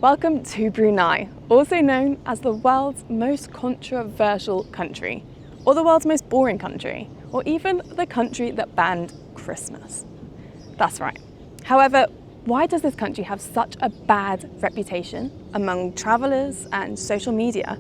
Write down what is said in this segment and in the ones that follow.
Welcome to Brunei, also known as the world's most controversial country, or the world's most boring country, or even the country that banned Christmas. That's right. However, why does this country have such a bad reputation among travellers and social media?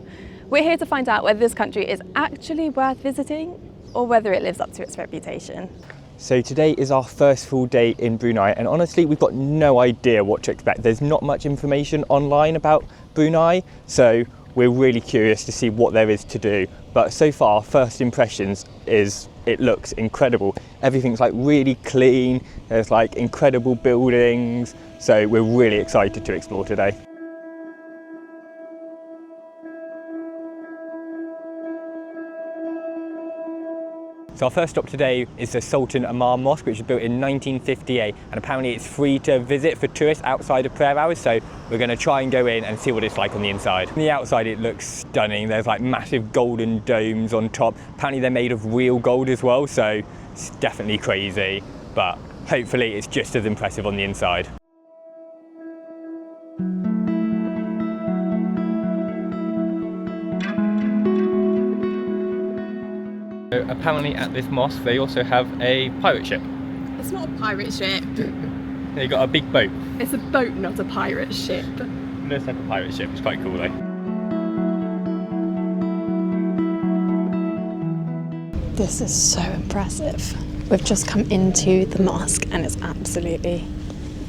We're here to find out whether this country is actually worth visiting or whether it lives up to its reputation. So today is our first full day in Brunei, and honestly we've got no idea what to expect. There's not much information online about Brunei, so we're really curious to see what there is to do. But so far, first impressions is it looks incredible. Everything's like really clean, there's like incredible buildings, so we're really excited to explore today. So our first stop today is the Sultan Omar Mosque, which was built in 1958, and apparently it's free to visit for tourists outside of prayer hours, so we're going to try and go in and see what it's like on the inside. On the outside it looks stunning. There's like massive golden domes on top. Apparently they're made of real gold as well, so it's definitely crazy, but hopefully it's just as impressive on the inside. So apparently at this mosque they also have a pirate ship. It's not a pirate ship. They got a big boat. It's a boat, not a pirate ship. It looks like a pirate ship. It's quite cool though. This is so impressive. We've just come into the mosque and it's absolutely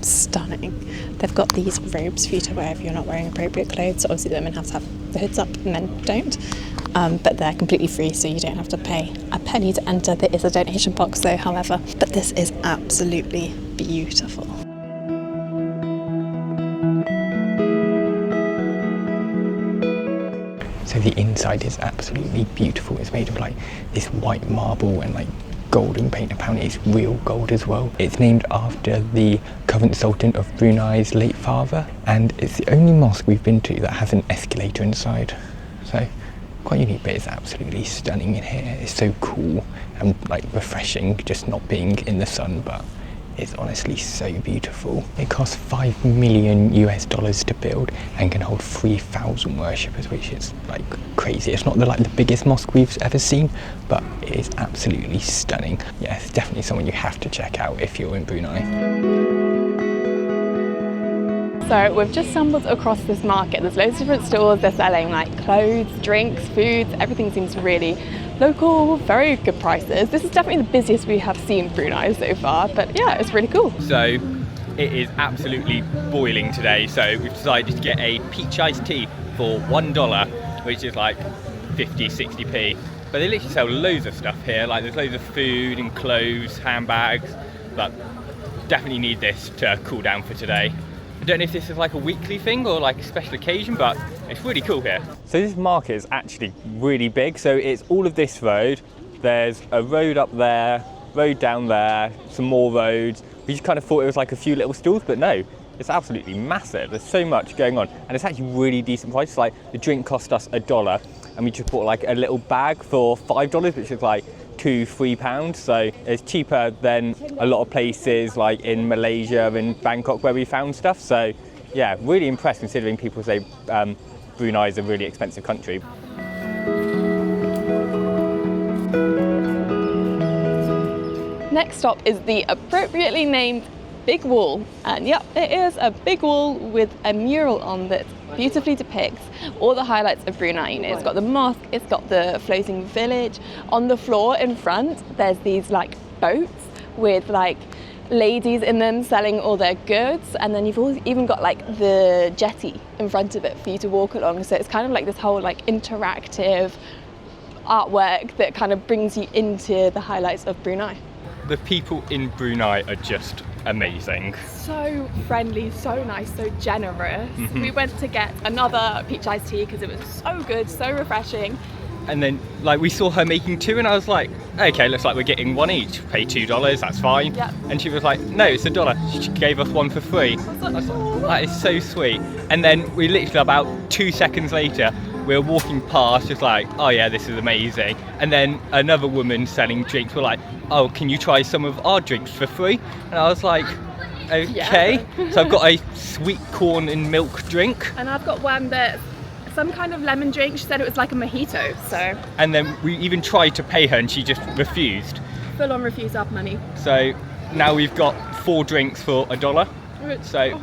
stunning. They've got these robes for you to wear if you're not wearing appropriate clothes. So obviously the women have to have the hoods up and men don't. But they're completely free, so you don't have to pay a penny to enter. There is a donation box though, however, but this is absolutely beautiful. So the inside is absolutely beautiful. It's made of like this white marble and like golden paint. Apparently it's real gold as well. It's named after the current Sultan of Brunei's late father, and it's the only mosque we've been to that has an escalator inside. So quite unique, but it's absolutely stunning in here. It's so cool and like refreshing just not being in the sun, but it's honestly so beautiful. It costs $5 million to build and can hold 3,000 worshippers, which is like crazy. It's not the biggest mosque we've ever seen, but it is absolutely stunning. Yeah, it's definitely someone you have to check out if you're in Brunei. So we've just stumbled across this market. There's loads of different stores. They're selling like clothes, drinks, foods. Everything seems really local, very good prices. This is definitely the busiest we have seen Brunei so far, but yeah, it's really cool. So it is absolutely boiling today, so we've decided to get a peach iced tea for $1, which is like 50-60p. But they literally sell loads of stuff here, like there's loads of food and clothes, handbags, but definitely need this to cool down for today. I don't know if this is like a weekly thing or like a special occasion, but it's really cool here. So this market is actually really big. So it's all of this road. There's a road up there, road down there, some more roads. We just kind of thought it was like a few little stalls, but no, it's absolutely massive. There's so much going on, and it's actually really decent prices. Like the drink cost us $1, and we just bought like a little bag for $5, which is like £2-3, so it's cheaper than a lot of places like in Malaysia and Bangkok where we found stuff. So yeah, really impressed considering people say Brunei is a really expensive country. Next stop is the appropriately named Big Wall, and yep, it is a big wall with a mural on that beautifully depicts all the highlights of Brunei. You know, it's got the mosque, it's got the floating village. On the floor in front, there's these like boats with like ladies in them selling all their goods, and then you've even got like the jetty in front of it for you to walk along. So it's kind of like this whole like interactive artwork that kind of brings you into the highlights of Brunei. The people in Brunei are just amazing. So friendly, so nice, so generous. We went to get another peach iced tea because it was so good, so refreshing. And then like we saw her making two, and I was like, okay, looks like we're getting one each. Pay $2, that's fine. Yep. And she was like, no, it's $1. She gave us one for free. I was like, that is so sweet. And then we literally about 2 seconds later, we were walking past just like, oh yeah, this is amazing. And then another woman selling drinks were like, oh, can you try some of our drinks for free? And I was like, Okay, Yeah. so I've got a sweet corn and milk drink. And I've got one that's some kind of lemon drink. She said it was like a mojito, so. And then we even tried to pay her and she just refused. Full on refuse our money. So now we've got 4 drinks for $1. So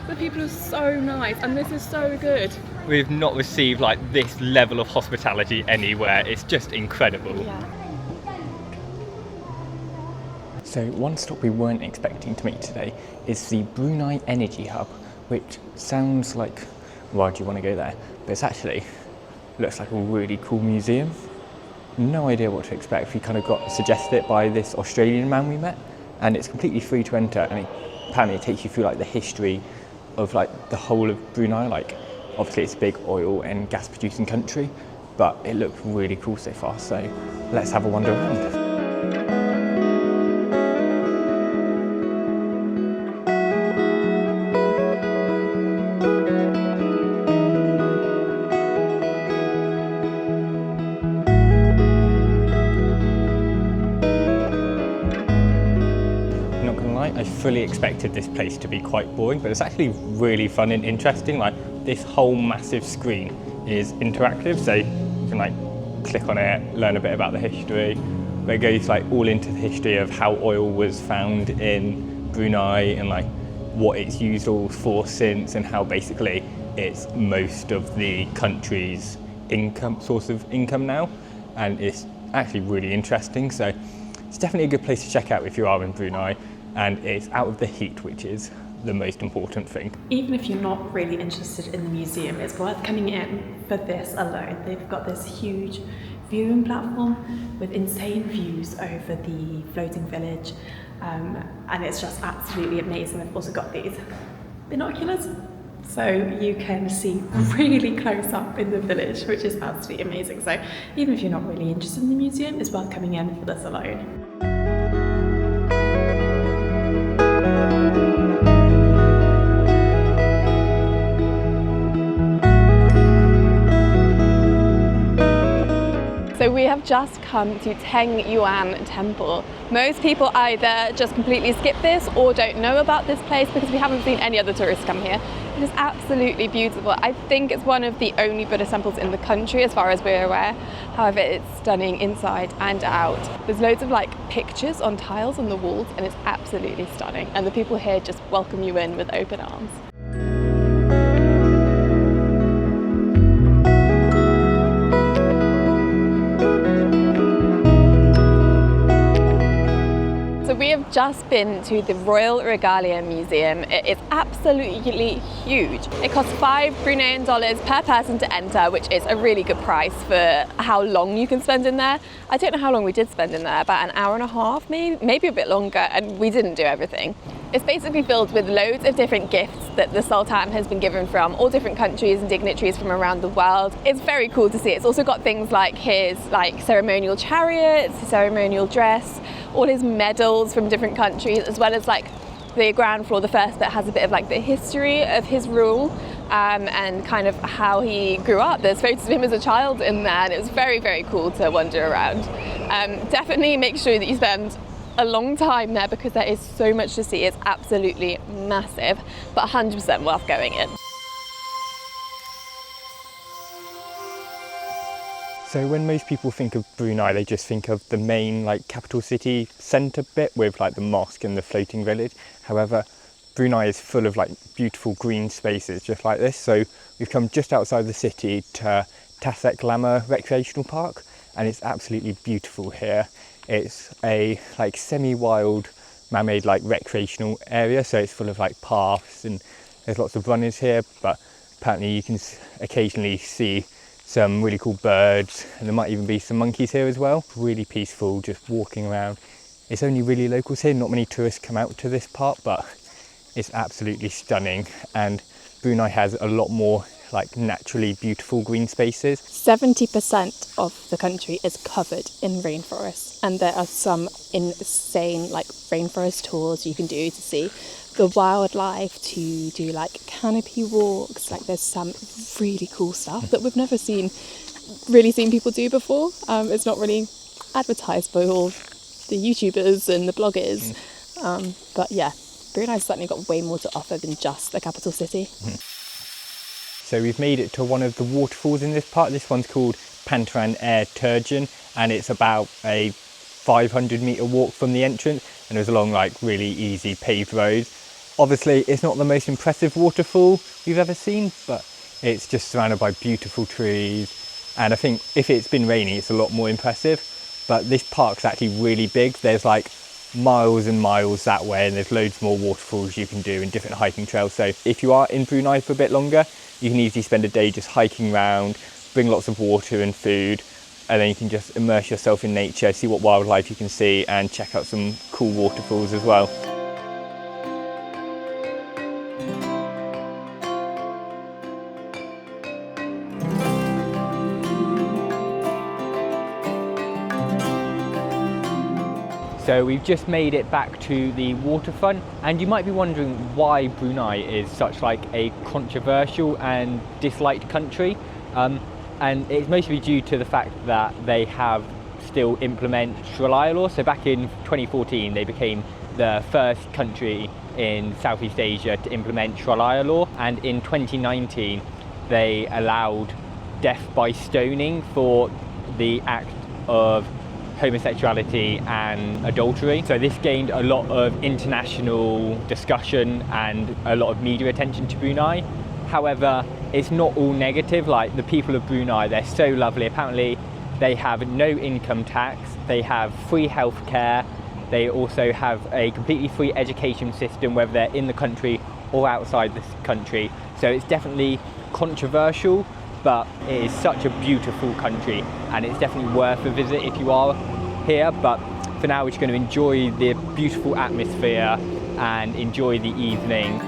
the people are so nice and this is so good. We've not received like this level of hospitality anywhere. It's just incredible. Yeah. So one stop we weren't expecting to meet today is the Brunei Energy Hub, which sounds like, why do you want to go there? But it's actually, looks like a really cool museum. No idea what to expect. We kind of got suggested it by this Australian man we met, and it's completely free to enter, and apparently it takes you through like the history of like the whole of Brunei. Like obviously it's a big oil and gas producing country, but it looked really cool so far, so let's have a wander around. I fully expected this place to be quite boring, but it's actually really fun and interesting. Like this whole massive screen is interactive, so you can like click on it, learn a bit about the history. It goes like all into the history of how oil was found in Brunei and like what it's used all for since, and how basically it's most of the country's source of income now, and it's actually really interesting. So it's definitely a good place to check out if you are in Brunei. And it's out of the heat, which is the most important thing. Even if you're not really interested in the museum, it's worth coming in for this alone. They've got this huge viewing platform with insane views over the floating village, and it's just absolutely amazing. They've also got these binoculars, so you can see really close up in the village, which is absolutely amazing. So even if you're not really interested in the museum, it's worth coming in for this alone. So we have just come to Teng Yun Temple. Most people either just completely skip this or don't know about this place because we haven't seen any other tourists come here. It is absolutely beautiful. I think it's one of the only Buddhist temples in the country as far as we're aware. However, it's stunning inside and out. There's loads of like pictures on tiles on the walls and it's absolutely stunning. And the people here just welcome you in with open arms. We have just been to the Royal Regalia Museum. It is absolutely huge. It costs $5 Bruneian per person to enter, which is a really good price for how long you can spend in there. I don't know how long we did spend in there, about an hour and a half, maybe a bit longer, and we didn't do everything. It's basically filled with loads of different gifts that the Sultan has been given from all different countries and dignitaries from around the world. It's very cool to see. It's also got things like his ceremonial chariots, his ceremonial dress, all his medals from different countries, as well as like the ground floor, the first bit has a bit of like the history of his rule and kind of how he grew up. There's photos of him as a child in there, and it was very, very cool to wander around. Definitely make sure that you spend a long time there because there is so much to see. It's absolutely massive, but 100% worth going in. So when most people think of Brunei, they just think of the main like capital city centre bit with like the mosque and the floating village. However, Brunei is full of like beautiful green spaces just like this. So we've come just outside the city to Tasek Lama Recreational Park, and it's absolutely beautiful here. It's a like semi-wild man-made like recreational area, so it's full of like paths and there's lots of runners here, but apparently you can occasionally see some really cool birds, and there might even be some monkeys here as well. Really peaceful, just walking around. It's only really locals here, not many tourists come out to this part, but it's absolutely stunning, and Brunei has a lot more like naturally beautiful green spaces. 70% of the country is covered in rainforests, and there are some insane like rainforest tours you can do to see the wildlife, to do like canopy walks. Like there's some really cool stuff that we've never seen people do before. It's not really advertised by all the YouTubers and the bloggers, but yeah, Brunei's certainly got way more to offer than just the capital city. So we've made it to one of the waterfalls in this part. This one's called Pantaran Air Turgeon, and it's about a 500-metre walk from the entrance, and it was along like really easy paved roads. Obviously, it's not the most impressive waterfall we've ever seen, but it's just surrounded by beautiful trees. And I think if it's been raining, it's a lot more impressive. But this park's actually really big. There's like miles and miles that way, and there's loads more waterfalls you can do and different hiking trails. So if you are in Brunei for a bit longer, you can easily spend a day just hiking around, bring lots of water and food, and then you can just immerse yourself in nature, see what wildlife you can see, and check out some cool waterfalls as well. So we've just made it back to the waterfront, and you might be wondering why Brunei is such like a controversial and disliked country. And it's mostly due to the fact that they have still implement Sharia law. So back in 2014, they became the first country in Southeast Asia to implement Sharia law. And in 2019, they allowed death by stoning for the act of homosexuality and adultery. So this gained a lot of international discussion and a lot of media attention to Brunei. However, it's not all negative. Like the people of Brunei, they're so lovely. Apparently they have no income tax, they have free healthcare, they also have a completely free education system whether they're in the country or outside this country. So it's definitely controversial, but it is such a beautiful country and it's definitely worth a visit if you are here. But for now, we're just going to enjoy the beautiful atmosphere and enjoy the evening.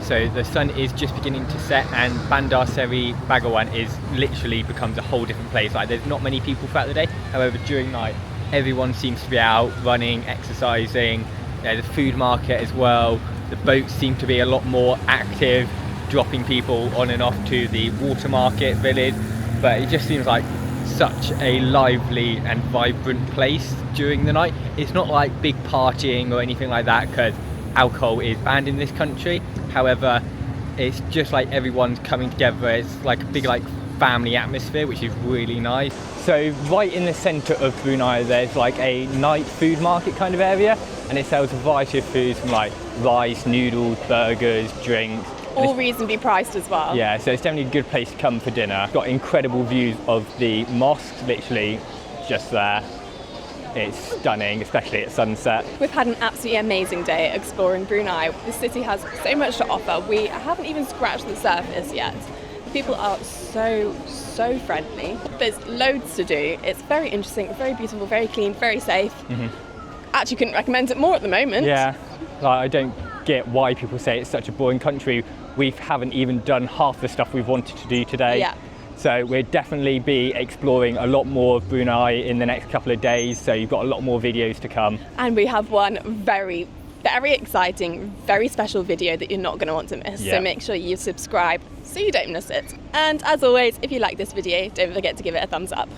So the sun is just beginning to set, and Bandar Seri Begawan is literally becomes a whole different place. Like there's not many people throughout the day. However, during night, everyone seems to be out running, exercising. There's a food market as well. The boats seem to be a lot more active, dropping people on and off to the water market village. But it just seems like such a lively and vibrant place during the night. It's not like big partying or anything like that because alcohol is banned in this country. However, it's just like everyone's coming together. It's like a big like family atmosphere, which is really nice. So right in the centre of Brunei, there's like a night food market kind of area, and it sells a variety of foods from like rice, noodles, burgers, drinks. All reasonably priced as well. Yeah, so it's definitely a good place to come for dinner. Got incredible views of the mosque, literally just there. It's stunning, especially at sunset. We've had an absolutely amazing day exploring Brunei. The city has so much to offer. We haven't even scratched the surface yet. The people are so friendly. There's loads to do. It's very interesting, very beautiful, very clean, very safe. Actually couldn't recommend it more at the moment. Yeah, like, I don't get why people say it's such a boring country. We haven't even done half the stuff we've wanted to do today. Yeah. So we'll definitely be exploring a lot more of Brunei in the next couple of days. So you've got a lot more videos to come. And we have one very exciting, very special video that you're not going to want to miss. Yeah. So make sure you subscribe so you don't miss it. And as always, if you like this video, don't forget to give it a thumbs up.